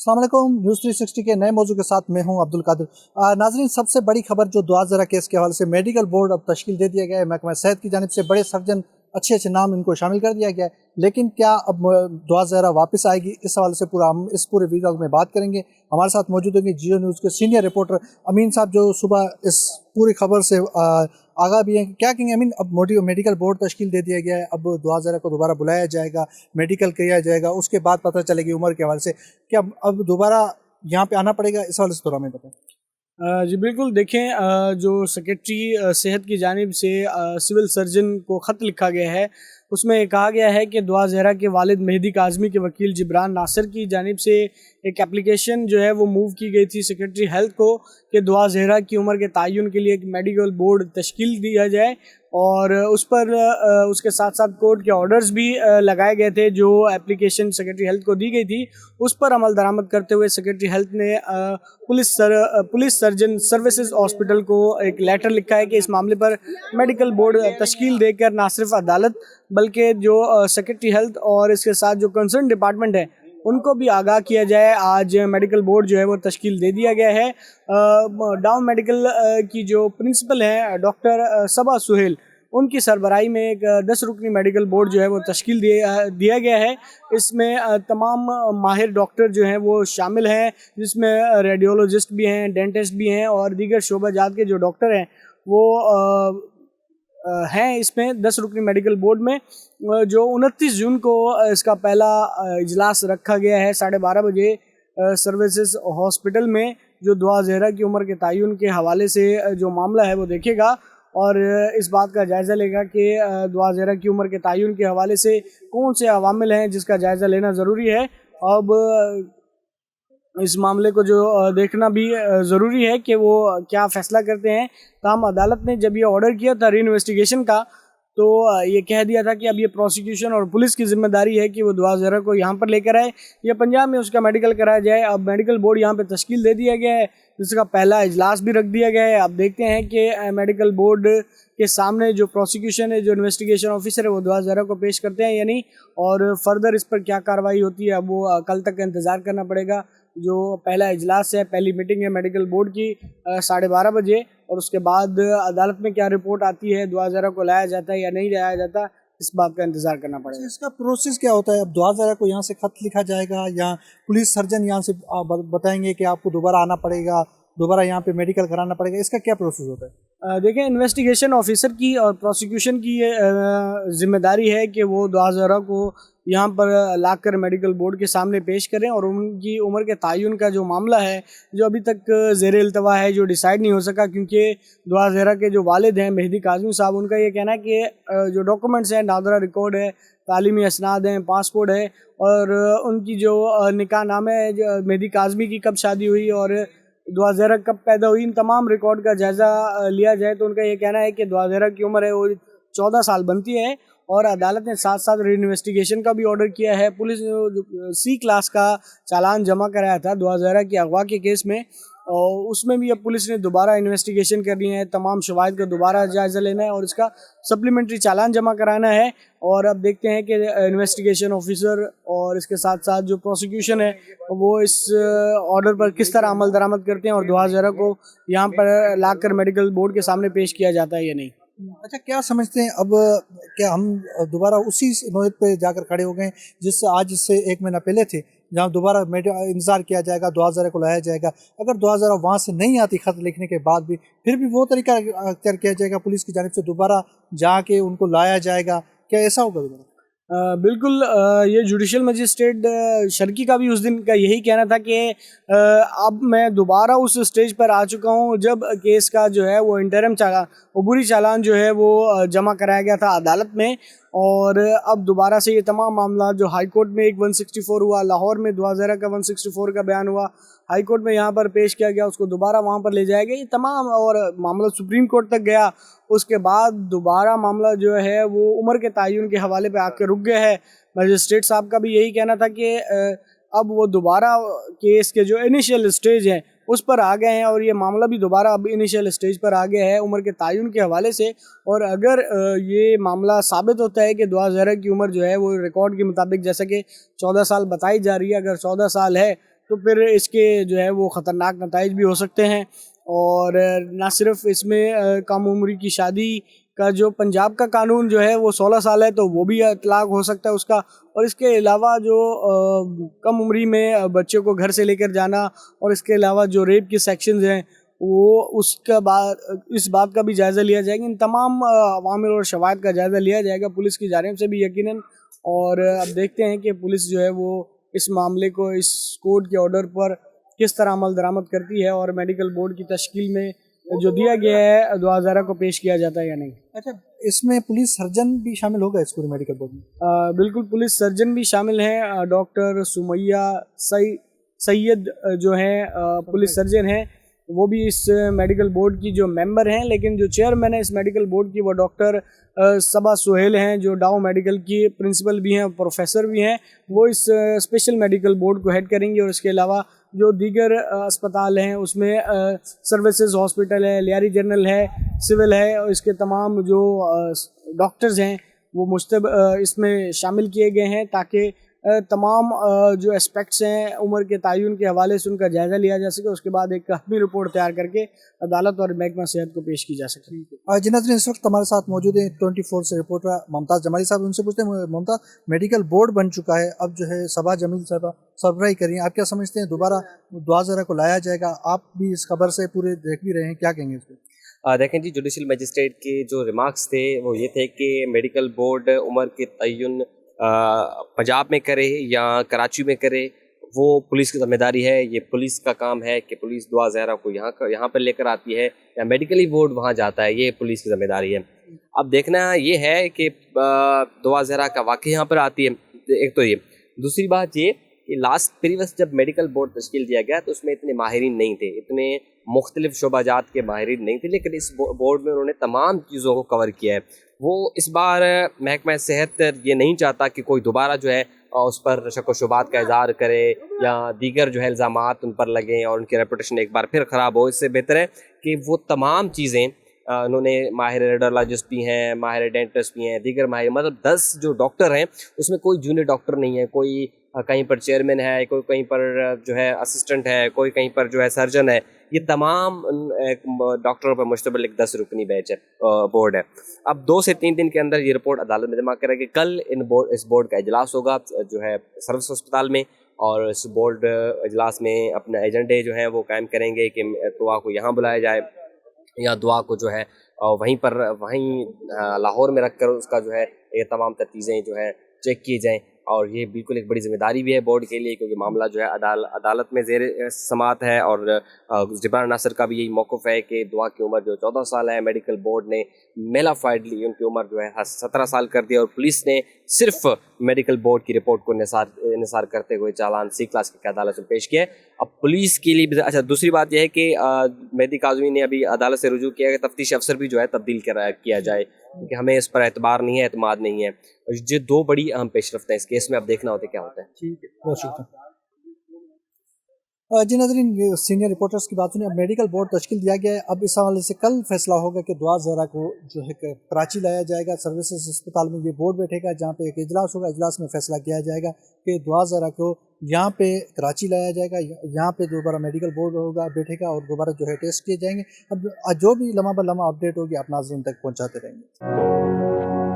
अस्सलाम वालेकुम। न्यूज़ 360 के नए मौजू के साथ मैं हूं अब्दुल कादिर। नाजरीन, सबसे बड़ी खबर जो दुआ ज़रा केस के हवाले से मेडिकल बोर्ड अब तश्कील दे दिया गया है। महकमा सेहत की जानिब से बड़े सर्जन अच्छे अच्छे नाम इनको शामिल कर दिया गया है, लेकिन क्या अब दुआ ज़रा वापस आएगी, इस हवाले से हम इस पूरे वीडियो में बात करेंगे। हमारे साथ मौजूद होंगे जियो न्यूज़ के सीनियर रिपोर्टर अमीन साहब, जो सुबह इस पूरी खबर से आगाह भी हैं। क्या कहेंगे अमीन? अब मेडिकल बोर्ड तश्कील दे दिया गया है, अब दुआ ज़रा को दोबारा बुलाया जाएगा, मेडिकल किया जाएगा, उसके बाद पता चलेगी उम्र के हवाले से। क्या अब दोबारा यहाँ पे आना पड़ेगा? इस हवाले से थोड़ा हमें बताएं। जी बिल्कुल, देखें, जो सेक्रेटरी सेहत की जानिब से सिविल सर्जन को ख़त लिखा गया है, उसमें कहा गया है कि दुआ ज़हरा के वालिद मेहदी काज़मी के वकील जिब्रान नासिर की जानिब से एक एप्लीकेशन जो है वो मूव की गई थी सेक्रेटरी हेल्थ को कि दुआ ज़हरा की उम्र के तयन के लिए एक मेडिकल बोर्ड तश्कील दिया जाए, और उस पर उसके साथ साथ कोर्ट के ऑर्डर्स भी लगाए गए थे। जो एप्लीकेशन सेक्रेटरी हेल्थ को दी गई थी उस पर अमल दरामद करते हुए सेक्रेटरी हेल्थ ने पुलिस सर्जन सर्विसेज हॉस्पिटल को एक लेटर लिखा है कि इस मामले पर मेडिकल बोर्ड तश्कील देकर ना सिर्फ अदालत बल्कि जो सेक्रेटरी हेल्थ और इसके साथ जो कंसर्न डिपार्टमेंट है उनको भी आगाह किया जाए। आज मेडिकल बोर्ड जो है वो तश्कील दे दिया गया है। डाउन मेडिकल की जो प्रिंसिपल हैं डॉक्टर सबा सुहेल, उनकी सरबराही में एक 10 रुकनी मेडिकल बोर्ड जो है वो तश्कील दिया गया है। इसमें तमाम माहिर डॉक्टर जो हैं वो शामिल हैं, जिसमें रेडियोलॉजिस्ट भी हैं, डेंटिस्ट भी हैं और दीगर शोबाजात के जो डॉक्टर हैं वो हैं इसमें 10 रुकनी मेडिकल बोर्ड में। जो 29 जून को इसका पहला इजलास रखा गया है 12:30 बजे सर्विसेज हॉस्पिटल में, जो दुआ ज़हरा की उम्र के तयन के हवाले से जो मामला है वो देखेगा और इस बात का जायज़ा लेगा कि दुआ ज़हरा की उम्र के तयन के हवाले से कौन से अवामिल हैं जिसका जायज़ा लेना ज़रूरी है। अब इस मामले को जो देखना भी ज़रूरी है कि वो क्या फ़ैसला करते हैं। ताहम अदालत ने जब ये ऑर्डर किया था री इन्वेस्टिगेशन का, तो ये कह दिया था कि अब ये प्रोसिक्यूशन और पुलिस की ज़िम्मेदारी है कि वो दुआ ज़हरा को यहाँ पर लेकर आए या पंजाब में उसका मेडिकल कराया जाए। अब मेडिकल बोर्ड यहाँ पे तश्कील दे दिया गया है, जिसका पहला इजलास भी रख दिया गया है। अब देखते हैं कि मेडिकल बोर्ड के सामने जो प्रोसिक्यूशन है, जो इन्वेस्टिगेशन ऑफिसर है, वो दुआ ज़हरा को पेश करते हैं या नहीं, और फर्दर इस पर क्या कार्रवाई होती है अब वो कल तक का इंतज़ार करना पड़ेगा। जो पहला इजलास है, पहली मीटिंग है मेडिकल बोर्ड की 12:30 बजे, और उसके बाद अदालत में क्या रिपोर्ट आती है, दुआ ज़हरा को लाया जाता है या नहीं लाया जाता, इस बात का इंतज़ार करना पड़ेगा। इसका प्रोसेस क्या होता है? अब दुआ ज़रा को यहाँ से ख़त लिखा जाएगा या पुलिस सर्जन यहाँ से बताएंगे कि आपको दोबारा आना पड़ेगा, दोबारा यहाँ पे मेडिकल कराना पड़ेगा? इसका क्या प्रोसेस होता है? देखें, इन्वेस्टिगेशन ऑफिसर की और प्रोसिक्यूशन की ये ज़िम्मेदारी है कि वो दुआ ज़हरा को यहाँ पर लाकर मेडिकल बोर्ड के सामने पेश करें और उनकी उम्र के तयन का जो मामला है, जो अभी तक ज़ेर इल्तवा है, जो डिसाइड नहीं हो सका, क्योंकि दुआ ज़हरा के जो वालिद हैं मेहदी काज़मी साहब, उनका ये कहना है कि जो डॉक्यूमेंट्स हैं, नादरा रिकॉर्ड है, तालीमी असनाद हैं, पासपोर्ट है, और उनकी जो निकाह नामे है, जो मेहदी काज़मी की कब शादी हुई और दुआ ज़हरा कब पैदा हुई, इन तमाम रिकॉर्ड का जायज़ा लिया जाए। तो उनका ये कहना है कि दुआ ज़हरा की उम्र है वो 14 साल बनती है, और अदालत ने साथ साथ री इन्वेस्टिगेशन का भी ऑर्डर किया है। पुलिस ने C क्लास का चालान जमा कराया था दुआ ज़हरा की अगवा के केस में, और उसमें भी अब पुलिस ने दोबारा इन्वेस्टिगेशन करनी है, तमाम शवाहिद का दोबारा जायज़ा लेना है और इसका सप्लीमेंट्री चालान जमा कराना है। और अब देखते हैं कि इन्वेस्टिगेशन ऑफिसर और इसके साथ साथ जो प्रोसिक्यूशन है वो इस ऑर्डर पर किस तरह अमल दरामद करते हैं और दुआ ज़हरा को यहाँ पर लाकर मेडिकल बोर्ड के सामने पेश किया जाता है या नहीं। अच्छा, क्या समझते हैं अब? क्या हम दोबारा उसी नोयत पे जाकर खड़े हो गए जिससे आज से 1 महीना पहले थे, जहाँ दोबारा इंतज़ार किया जाएगा, दुआ ज़रा को लाया जाएगा? अगर दुआ ज़रा वहाँ से नहीं आती ख़त लिखने के बाद भी, फिर भी वो तरीका अख्तियार किया जाएगा पुलिस की जानिब से, दोबारा जाके उनको लाया जाएगा? क्या ऐसा होगा दोबारा? बिल्कुल, ये जुडिशल मजिस्ट्रेट शर्की का भी उस दिन का यही कहना था कि अब मैं दोबारा उस स्टेज पर आ चुका हूँ जब केस का जो है वो इंटरम अबूरी चालान जो है वो जमा कराया गया था अदालत में, और अब दोबारा से ये तमाम मामला जो हाई कोर्ट में एक 164 हुआ, लाहौर में दुआ ज़हरा का 164 का बयान हुआ, हाई कोर्ट में यहाँ पर पेश किया गया, उसको दोबारा वहाँ पर ले जाया गया, ये तमाम, और मामला सुप्रीम कोर्ट तक गया। उसके बाद दोबारा मामला जो है वो उम्र के तयन के हवाले पे आके रुक गया है। मजिस्ट्रेट साहब का भी यही कहना था कि अब वो दोबारा केस के जो इनिशियल स्टेज है उस पर आ गए हैं, और ये मामला भी दोबारा अब इनिशियल स्टेज पर आ गया है उम्र के तयन के हवाले से। और अगर ये मामला साबित होता है कि दुआ ज़हरा की उम्र जो है वो रिकॉर्ड के मुताबिक जैसा कि 14 साल बताई जा रही है, अगर 14 साल है تو پھر اس کے جو ہے وہ خطرناک نتائج بھی ہو سکتے ہیں. اور نہ صرف اس میں کم عمری کی شادی کا جو پنجاب کا قانون جو ہے وہ 16 سال ہے تو وہ بھی اطلاق ہو سکتا ہے اس کا. اور اس کے علاوہ جو کم عمری میں بچے کو گھر سے لے کر جانا اور اس کے علاوہ جو ریپ کی سیکشنز ہیں وہ اس بات کا بھی جائزہ لیا جائے گا. ان تمام عوامل اور شواہد کا جائزہ لیا جائے گا پولیس کی جانب سے بھی یقیناً. اور اب دیکھتے ہیں کہ پولیس جو ہے وہ اس معاملے کو اس کورٹ کے آرڈر پر کس طرح عمل درآمد کرتی ہے اور میڈیکل بورڈ کی تشکیل میں جو دیا گیا ہے دعا زہرا کو پیش کیا جاتا ہے یا نہیں. اچھا اس میں پولیس سرجن بھی شامل ہوگا اس پورے میڈیکل بورڈ میں؟ بالکل پولیس سرجن بھی شامل ہیں. ڈاکٹر سمیہ سید جو ہیں پولیس سرجن ہیں وہ بھی اس میڈیکل بورڈ کی جو ممبر ہیں. لیکن جو چیئرمین ہے اس میڈیکل بورڈ کی وہ ڈاکٹر صبا سہیل ہیں جو ڈاؤ میڈیکل کی پرنسپل بھی ہیں پروفیسر بھی ہیں. وہ اس اسپیشل میڈیکل بورڈ کو ہیڈ کریں گے. اور اس کے علاوہ جو دیگر اسپتال ہیں اس میں سروسز ہاسپٹل ہے, لیاری جنرل ہے, سول ہے, اور اس کے تمام جو ڈاکٹرز ہیں وہ اس میں شامل کیے گئے ہیں تاکہ تمام جو اسپیکٹس ہیں عمر کے تعین کے حوالے سے ان کا جائزہ لیا جا سکے. اس کے بعد ایک حتمی رپورٹ تیار کر کے عدالت اور محکمہ صحت کو پیش کی جا سکے. جی ناظرین اس وقت ہمارے ساتھ موجود ہیں 24 سے رپورٹر ممتاز جمالی صاحب. ان سے پوچھتے ہیں ممتاز, میڈیکل بورڈ بن چکا ہے, اب جو ہے صبا جمیل صاحبہ سربراہی کر رہی ہیں, آپ کیا سمجھتے ہیں دوبارہ دعا زہرا کو لایا جائے گا؟ آپ بھی اس خبر سے پورے دیکھ بھی رہے ہیں, کیا کہیں گے اس پہ؟ دیکھیں جی, جوڈیشل مجسٹریٹ کے جو ریمارکس تھے وہ یہ تھے کہ میڈیکل بورڈ عمر کے تعین پنجاب میں کرے یا کراچی میں کرے وہ پولیس کی ذمہ داری ہے. یہ پولیس کا کام ہے کہ پولیس دعا زہرا کو یہاں پر لے کر آتی ہے یا میڈیکلی بورڈ وہاں جاتا ہے, یہ پولیس کی ذمہ داری ہے. اب دیکھنا یہ ہے کہ دعا زہرا کا واقعہ یہاں پر آتی ہے, ایک تو یہ. دوسری بات یہ کہ لاسٹ پریویس جب میڈیکل بورڈ تشکیل دیا گیا تو اس میں اتنے ماہرین نہیں تھے, اتنے مختلف شعبہ جات کے ماہرین نہیں تھے, لیکن اس بورڈ میں انہوں نے تمام چیزوں کو کور کیا ہے. وہ اس بار محکمہ صحت یہ نہیں چاہتا کہ کوئی دوبارہ جو ہے اس پر شک و شبہات کا اظہار کرے یا دیگر جو ہے الزامات ان پر لگیں اور ان کی ریپوٹیشن ایک بار پھر خراب ہو. اس سے بہتر ہے کہ وہ تمام چیزیں انہوں نے ماہر ریڈیولوجسٹ بھی ہیں, ماہر ڈینٹسٹ بھی ہیں, دیگر ماہر, مطلب 10 جو ڈاکٹر ہیں اس میں کوئی جونیئر ڈاکٹر نہیں ہے, کوئی کہیں پر چیئرمین ہے, کوئی کہیں پر جو ہے اسسٹنٹ ہے, کوئی کہیں پر جو ہے سرجن ہے. یہ تمام ڈاکٹروں پر مشتمل ایک 10 رکنی بیچ ہے, بورڈ ہے. اب 2 سے 3 دن کے اندر یہ رپورٹ عدالت میں جمع کرے گی. کل اس بورڈ کا اجلاس ہوگا جو ہے سروس ہسپتال میں, اور اس بورڈ اجلاس میں اپنے ایجنڈے جو ہیں وہ قائم کریں گے کہ دعا کو یہاں بلایا جائے یا دعا کو جو ہے وہیں لاہور میں رکھ کر اس کا جو ہے یہ تمام تر چیزیں جو ہے چیک کی جائیں. اور یہ بالکل ایک بڑی ذمہ داری بھی ہے بورڈ کے لیے, کیونکہ معاملہ جو ہے عدالت میں زیر سماعت ہے. اور جبران ناصر کا بھی یہی موقف ہے کہ دعا کی عمر جو 14 سال ہے, میڈیکل بورڈ نے میلافائڈلی ان کی عمر جو ہے 17 سال کر دی, اور پولیس نے صرف میڈیکل بورڈ کی رپورٹ کو انحصار کرتے ہوئے چالان سی کلاس کی عدالت میں پیش کیا ہے. اب پولیس کے لیے بھی اچھا, دوسری بات یہ ہے کہ مہدی کاظمی نے ابھی عدالت سے رجوع کیا کہ تفتیش افسر بھی جو ہے تبدیل کیا جائے, کیونکہ ہمیں اس پر اعتبار نہیں ہے, اعتماد نہیں ہے. یہ 2 بڑی اہم پیش رفت ہیں اس کیس میں. اب دیکھنا ہوتا ہے کیا ہوتا ہے. ٹھیک ہے, بہت شکریہ. جی ناظرین, سینئر رپورٹرز کی بات سنیں. اب میڈیکل بورڈ تشکیل دیا گیا ہے, اب اس حوالے سے کل فیصلہ ہوگا کہ دعا زہرا کو جو ہے کراچی لایا جائے گا. سروسز ہسپتال میں یہ بورڈ بیٹھے گا جہاں پہ ایک اجلاس ہوگا, اجلاس میں فیصلہ کیا جائے گا کہ دعا زہرا کو یہاں پہ کراچی لایا جائے گا, یہاں پہ دوبارہ میڈیکل بورڈ ہوگا بیٹھے گا اور دوبارہ جو ہے ٹیسٹ کیے جائیں گے. اب جو بھی لمحہ بہ لمحہ اپڈیٹ ہوگی آپ ناظرین تک پہنچاتے رہیں گے.